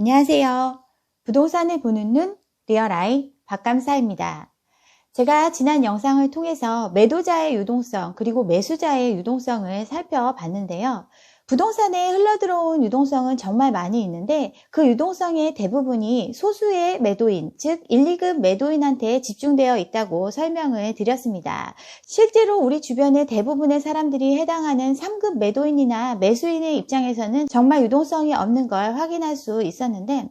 안녕하세요. 부동산을 보는 눈 리얼아이 박감사입니다. 제가 지난 영상을 통해서 매도자의 유동성 그리고 매수자의 유동성을 살펴봤는데요. 부동산에 흘러들어온 유동성은 정말 많이 있는데 그 유동성의 대부분이 소수의 매도인, 즉 1, 2급 매도인한테 집중되어 있다고 설명을 드렸습니다. 실제로 우리 주변의 대부분의 사람들이 해당하는 3급 매도인이나 매수인의 입장에서는 정말 유동성이 없는 걸 확인할 수 있었는데,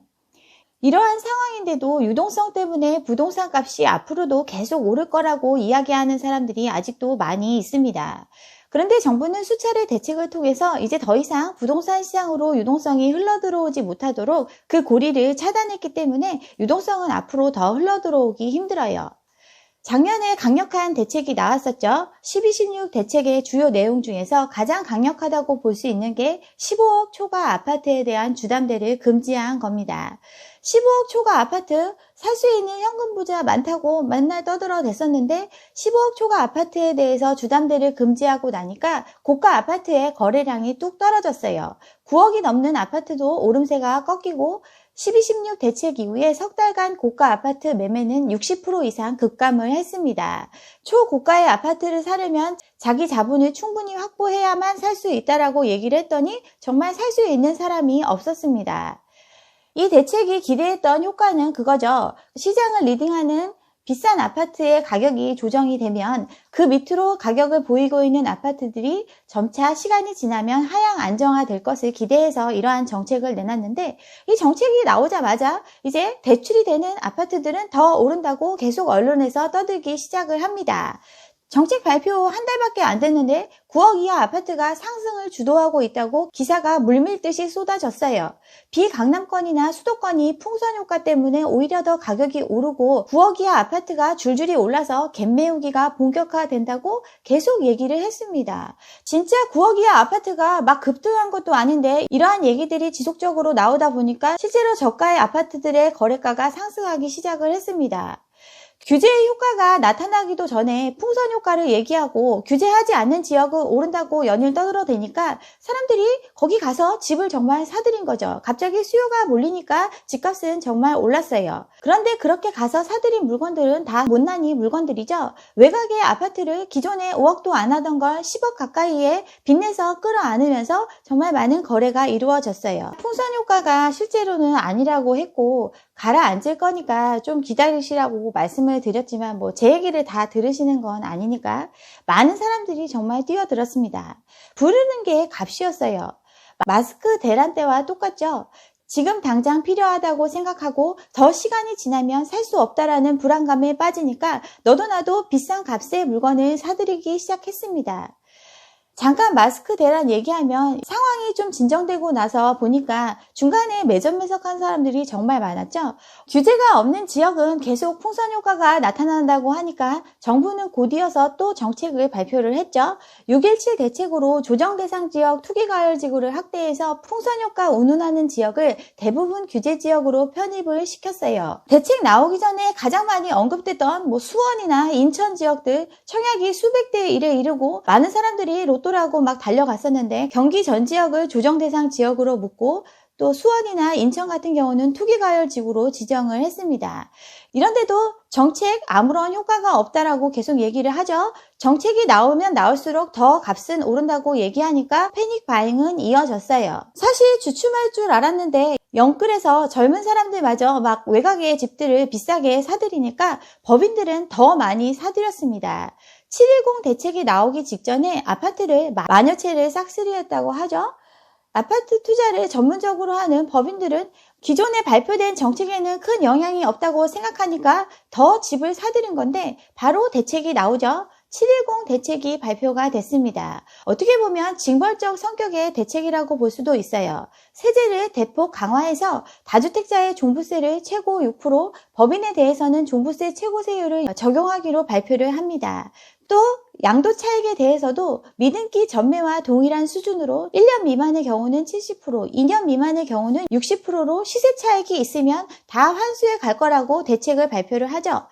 이러한 상황인데도 유동성 때문에 부동산 값이 앞으로도 계속 오를 거라고 이야기하는 사람들이 아직도 많이 있습니다. 그런데 정부는 수차례 대책을 통해서 이제 더 이상 부동산 시장으로 유동성이 흘러들어오지 못하도록 그 고리를 차단했기 때문에 유동성은 앞으로 더 흘러들어오기 힘들어요. 작년에 강력한 대책이 나왔었죠. 12.16 대책의 주요 내용 중에서 가장 강력하다고 볼 수 있는 게 15억 초과 아파트에 대한 주담대를 금지한 겁니다. 15억 초과 아파트 살 수 있는 현금 부자 많다고 맨날 떠들어댔었는데 15억 초과 아파트에 대해서 주담대를 금지하고 나니까 고가 아파트의 거래량이 뚝 떨어졌어요. 9억이 넘는 아파트도 오름세가 꺾이고 12.16 대책 이후에 석 달간 고가 아파트 매매는 60% 이상 급감을 했습니다. 초고가의 아파트를 사려면 자기 자본을 충분히 확보해야만 살 수 있다라고 얘기를 했더니 정말 살 수 있는 사람이 없었습니다. 이 대책이 기대했던 효과는 그거죠. 시장을 리딩하는 비싼 아파트의 가격이 조정이 되면 그 밑으로 가격을 보이고 있는 아파트들이 점차 시간이 지나면 하향 안정화될 것을 기대해서 이러한 정책을 내놨는데, 이 정책이 나오자마자 이제 대출이 되는 아파트들은 더 오른다고 계속 언론에서 떠들기 시작을 합니다. 정책 발표 한 달밖에 안 됐는데 9억 이하 아파트가 상승을 주도하고 있다고 기사가 물밀듯이 쏟아졌어요. 비강남권이나 수도권이 풍선 효과 때문에 오히려 더 가격이 오르고 9억 이하 아파트가 줄줄이 올라서 갭매우기가 본격화된다고 계속 얘기를 했습니다. 진짜 9억 이하 아파트가 막 급등한 것도 아닌데 이러한 얘기들이 지속적으로 나오다 보니까 실제로 저가의 아파트들의 거래가가 상승하기 시작을 했습니다. 규제의 효과가 나타나기도 전에 풍선 효과를 얘기하고 규제하지 않는 지역은 오른다고 연일 떠들어대니까 사람들이 거기 가서 집을 정말 사들인 거죠. 갑자기 수요가 몰리니까 집값은 정말 올랐어요. 그런데 그렇게 가서 사들인 물건들은 다 못난이 물건들이죠. 외곽의 아파트를 기존에 5억도 안 하던 걸 10억 가까이에 빚내서 끌어안으면서 정말 많은 거래가 이루어졌어요. 풍선 효과가 실제로는 아니라고 했고 가라앉을 거니까 좀 기다리시라고 말씀을 드렸지만 제 얘기를 다 들으시는 건 아니니까 많은 사람들이 정말 뛰어들었습니다. 부르는 게 값이었어요. 마스크 대란 때와 똑같죠. 지금 당장 필요하다고 생각하고 더 시간이 지나면 살 수 없다라는 불안감에 빠지니까 너도 나도 비싼 값의 물건을 사들이기 시작했습니다. 잠깐 마스크 대란 얘기하면 상황이 좀 진정되고 나서 보니까 중간에 매점매석한 사람들이 정말 많았죠. 규제가 없는 지역은 계속 풍선 효과가 나타난다고 하니까 정부는 곧이어서 또 정책을 발표를 했죠. 6.17 대책으로 조정 대상 지역 투기과열지구를 확대해서 풍선 효과 운운하는 지역을 대부분 규제 지역으로 편입을 시켰어요. 대책 나오기 전에 가장 많이 언급됐던 수원이나 인천 지역들 청약이 수백 대 1에 이르고 많은 사람들이 로또라고 막 달려갔었는데 경기 전 지역을 조정 대상 지역으로 묶고 또 수원이나 인천 같은 경우는 투기과열지구로 지정을 했습니다. 이런데도 정책 아무런 효과가 없다라고 계속 얘기를 하죠. 정책이 나오면 나올수록 더 값은 오른다고 얘기하니까 패닉 바잉은 이어졌어요. 사실 주춤할 줄 알았는데 영끌에서 젊은 사람들마저 막 외곽의 집들을 비싸게 사들이니까 법인들은 더 많이 사들였습니다. 7.10 대책이 나오기 직전에 아파트를 만여 채를 싹쓸이했다고 하죠. 아파트 투자를 전문적으로 하는 법인들은 기존에 발표된 정책에는 큰 영향이 없다고 생각하니까 더 집을 사들인 건데 바로 대책이 나오죠. 7.10 대책이 발표가 됐습니다. 어떻게 보면 징벌적 성격의 대책이라고 볼 수도 있어요. 세제를 대폭 강화해서 다주택자의 종부세를 최고 6%, 법인에 대해서는 종부세 최고세율을 적용하기로 발표를 합니다. 또 양도 차익에 대해서도 미등기 전매와 동일한 수준으로 1년 미만의 경우는 70%, 2년 미만의 경우는 60%로 시세 차익이 있으면 다 환수해 갈 거라고 대책을 발표를 하죠.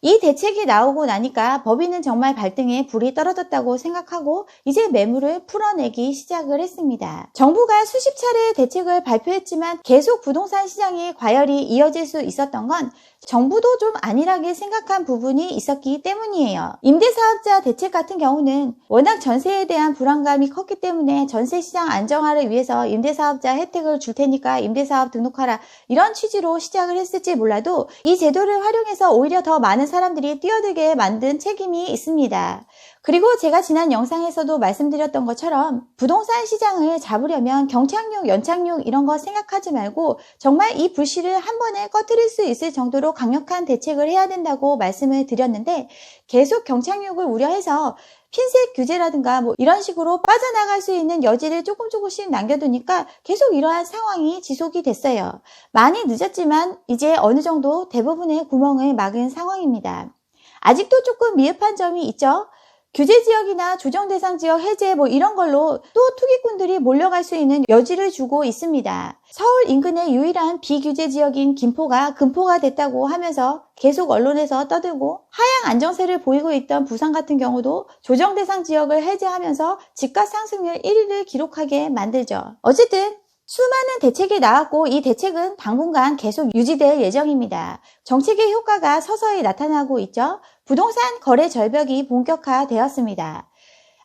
이 대책이 나오고 나니까 법인은 정말 발등에 불이 떨어졌다고 생각하고 이제 매물을 풀어내기 시작을 했습니다. 정부가 수십 차례 대책을 발표했지만 계속 부동산 시장이 과열이 이어질 수 있었던 건 정부도 좀 안일하게 생각한 부분이 있었기 때문이에요. 임대사업자 대책 같은 경우는 워낙 전세에 대한 불안감이 컸기 때문에 전세시장 안정화를 위해서 임대사업자 혜택을 줄 테니까 임대사업 등록하라, 이런 취지로 시작을 했을지 몰라도 이 제도를 활용해서 오히려 더 많은 사람들이 뛰어들게 만든 책임이 있습니다. 그리고 제가 지난 영상에서도 말씀드렸던 것처럼 부동산 시장을 잡으려면 경착륙, 연착륙 이런 거 생각하지 말고 정말 이 불씨를 한 번에 꺼뜨릴 수 있을 정도로 강력한 대책을 해야 된다고 말씀을 드렸는데, 계속 경착륙을 우려해서 핀셋 규제라든가 뭐 이런 식으로 빠져나갈 수 있는 여지를 조금씩 남겨두니까 계속 이러한 상황이 지속이 됐어요. 많이 늦었지만 이제 어느 정도 대부분의 구멍을 막은 상황입니다. 아직도 조금 미흡한 점이 있죠. 규제지역이나 조정대상지역 해제 뭐 이런 걸로 또 투기꾼들이 몰려갈 수 있는 여지를 주고 있습니다. 서울 인근의 유일한 비규제지역인 김포가 금포가 됐다고 하면서 계속 언론에서 떠들고, 하향 안정세를 보이고 있던 부산 같은 경우도 조정대상 지역을 해제하면서 집값 상승률 1위를 기록하게 만들죠. 어쨌든 수많은 대책이 나왔고 이 대책은 당분간 계속 유지될 예정입니다. 정책의 효과가 서서히 나타나고 있죠. 부동산 거래 절벽이 본격화되었습니다.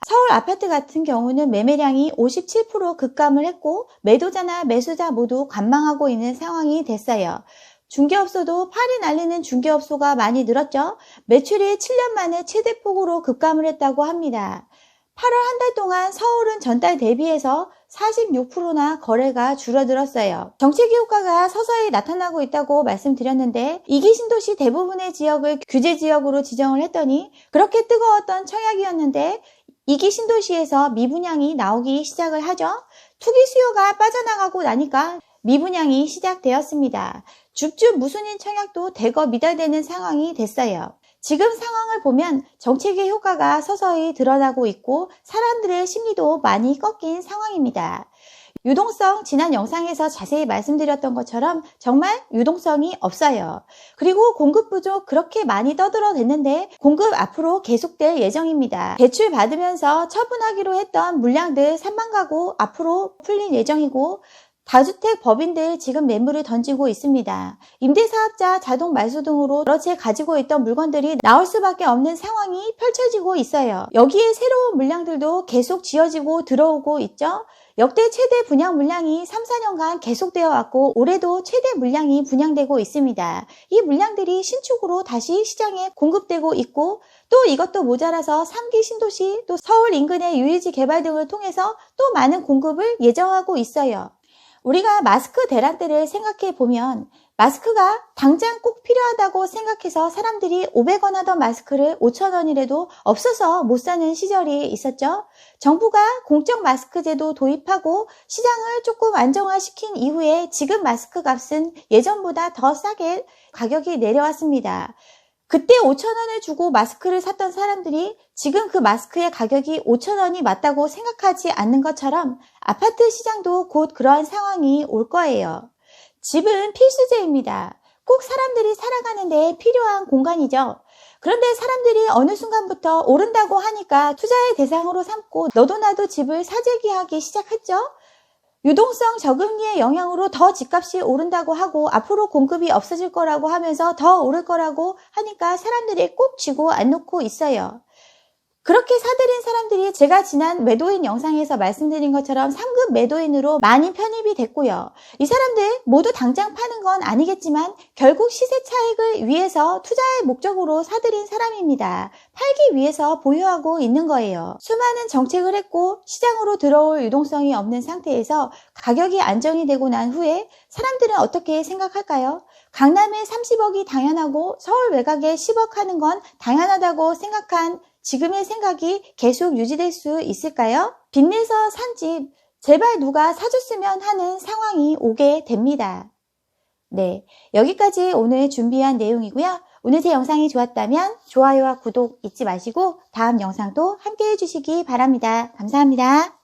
서울 아파트 같은 경우는 매매량이 57% 급감을 했고 매도자나 매수자 모두 관망하고 있는 상황이 됐어요. 중개업소도 팔이 날리는 중개업소가 많이 늘었죠. 매출이 7년 만에 최대폭으로 급감을 했다고 합니다. 8월 한 달 동안 서울은 전달 대비해서 46%나 거래가 줄어들었어요. 정책의 효과가 서서히 나타나고 있다고 말씀드렸는데, 2기 신도시 대부분의 지역을 규제지역으로 지정을 했더니 그렇게 뜨거웠던 청약이었는데 2기 신도시에서 미분양이 나오기 시작을 하죠. 투기 수요가 빠져나가고 나니까 미분양이 시작되었습니다. 줍줍 무순인 청약도 대거 미달되는 상황이 됐어요. 지금 상황을 보면 정책의 효과가 서서히 드러나고 있고 사람들의 심리도 많이 꺾인 상황입니다. 유동성, 지난 영상에서 자세히 말씀드렸던 것처럼 정말 유동성이 없어요. 그리고 공급 부족 그렇게 많이 떠들어댔는데 공급 앞으로 계속될 예정입니다. 대출 받으면서 처분하기로 했던 물량들 3만 가구 앞으로 풀릴 예정이고, 다주택 법인들 지금 매물을 던지고 있습니다. 임대사업자, 자동 말소 등으로 여러 채 가지고 있던 물건들이 나올 수밖에 없는 상황이 펼쳐지고 있어요. 여기에 새로운 물량들도 계속 지어지고 들어오고 있죠. 역대 최대 분양 물량이 3, 4년간 계속되어 왔고 올해도 최대 물량이 분양되고 있습니다. 이 물량들이 신축으로 다시 시장에 공급되고 있고, 또 이것도 모자라서 3기 신도시, 또 서울 인근의 유의지 개발 등을 통해서 또 많은 공급을 예정하고 있어요. 우리가 마스크 대란 때를 생각해 보면 마스크가 당장 꼭 필요하다고 생각해서 사람들이 500원 하던 마스크를 5,000원이라도 없어서 못 사는 시절이 있었죠. 정부가 공적 마스크 제도 도입하고 시장을 조금 안정화시킨 이후에 지금 마스크 값은 예전보다 더 싸게 가격이 내려왔습니다. 그때 5,000원을 주고 마스크를 샀던 사람들이 지금 그 마스크의 가격이 5,000원이 맞다고 생각하지 않는 것처럼 아파트 시장도 곧 그러한 상황이 올 거예요. 집은 필수제입니다. 꼭 사람들이 살아가는데 필요한 공간이죠. 그런데 사람들이 어느 순간부터 오른다고 하니까 투자의 대상으로 삼고 너도 나도 집을 사재기하기 시작했죠. 유동성 저금리의 영향으로 더 집값이 오른다고 하고 앞으로 공급이 없어질 거라고 하면서 더 오를 거라고 하니까 사람들이 꼭 쥐고 안 놓고 있어요. 그렇게 사들인 사람들이 제가 지난 매도인 영상에서 말씀드린 것처럼 3급 매도인으로 많이 편입이 됐고요. 이 사람들 모두 당장 파는 건 아니겠지만 결국 시세 차익을 위해서 투자의 목적으로 사들인 사람입니다. 팔기 위해서 보유하고 있는 거예요. 수많은 정책을 했고 시장으로 들어올 유동성이 없는 상태에서 가격이 안정이 되고 난 후에 사람들은 어떻게 생각할까요? 강남에 30억이 당연하고 서울 외곽에 10억 하는 건 당연하다고 생각한 지금의 생각이 계속 유지될 수 있을까요? 빚내서 산 집 제발 누가 사줬으면 하는 상황이 오게 됩니다. 네, 여기까지 오늘 준비한 내용이고요. 오늘 제 영상이 좋았다면 좋아요와 구독 잊지 마시고 다음 영상도 함께 해주시기 바랍니다. 감사합니다.